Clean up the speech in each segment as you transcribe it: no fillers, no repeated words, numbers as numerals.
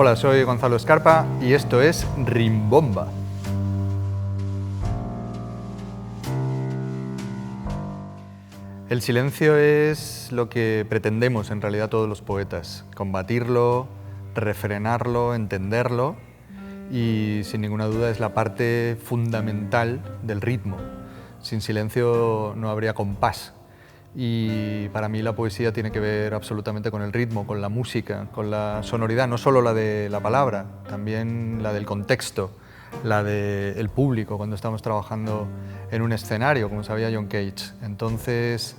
Hola, soy Gonzalo Escarpa y esto es Rimbomba. El silencio es lo que pretendemos en realidad todos los poetas, combatirlo, refrenarlo, entenderlo y sin ninguna duda es la parte fundamental del ritmo. Sin silencio no habría compás. Y para mí la poesía tiene que ver absolutamente con el ritmo, con la música, con la sonoridad, no solo la de la palabra, también la del contexto, la del público cuando estamos trabajando en un escenario, como sabía John Cage. Entonces,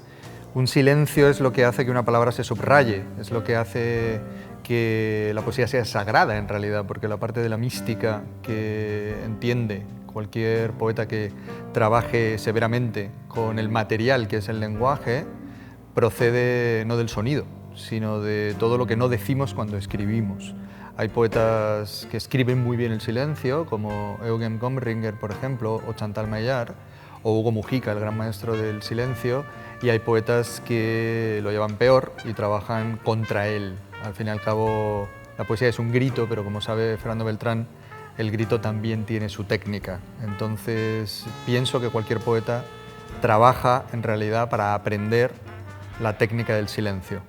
un silencio es lo que hace que una palabra se subraye, es lo que hace que la poesía sea sagrada en realidad, porque la parte de la mística que entiende cualquier poeta que trabaje severamente con el material que es el lenguaje, procede no del sonido, sino de todo lo que no decimos cuando escribimos. Hay poetas que escriben muy bien el silencio, como Eugen Gomringer, por ejemplo, o Chantal Maillard, o Hugo Mujica, el gran maestro del silencio, y hay poetas que lo llevan peor y trabajan contra él. Al fin y al cabo, la poesía es un grito, pero como sabe Fernando Beltrán, el grito también tiene su técnica. Entonces, pienso que cualquier poeta trabaja en realidad para aprender la técnica del silencio.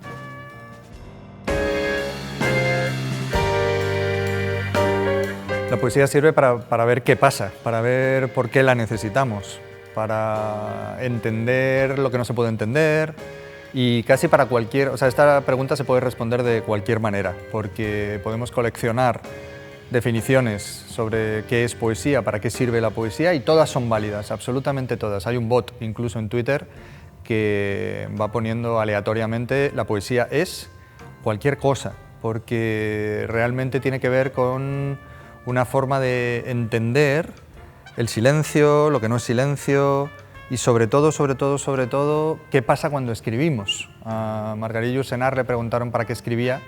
La poesía sirve para ver qué pasa, para ver por qué la necesitamos, para entender lo que no se puede entender y casi para cualquier... O sea, esta pregunta se puede responder de cualquier manera, porque podemos coleccionar definiciones sobre qué es poesía, para qué sirve la poesía, y todas son válidas, absolutamente todas. Hay un bot, incluso en Twitter, que va poniendo aleatoriamente la poesía es cualquier cosa, porque realmente tiene que ver con una forma de entender el silencio, lo que no es silencio, y sobre todo, qué pasa cuando escribimos. A Margarit Yourcenar le preguntaron para qué escribía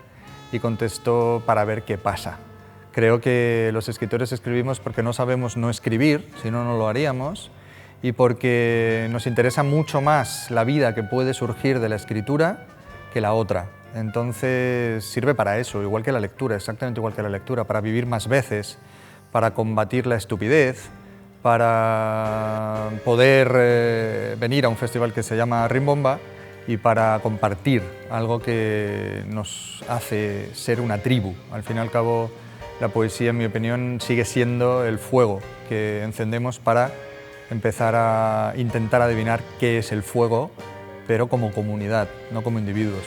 y contestó para ver qué pasa. Creo que los escritores escribimos porque no sabemos no escribir, si no, no lo haríamos, y porque nos interesa mucho más la vida que puede surgir de la escritura que la otra. Entonces sirve para eso, igual que la lectura, exactamente igual que la lectura, para vivir más veces, para combatir la estupidez, para poder venir a un festival que se llama Rimbomba y para compartir algo que nos hace ser una tribu. Al fin y al cabo, la poesía, en mi opinión, sigue siendo el fuego que encendemos para empezar a intentar adivinar qué es el fuego, pero como comunidad, no como individuos.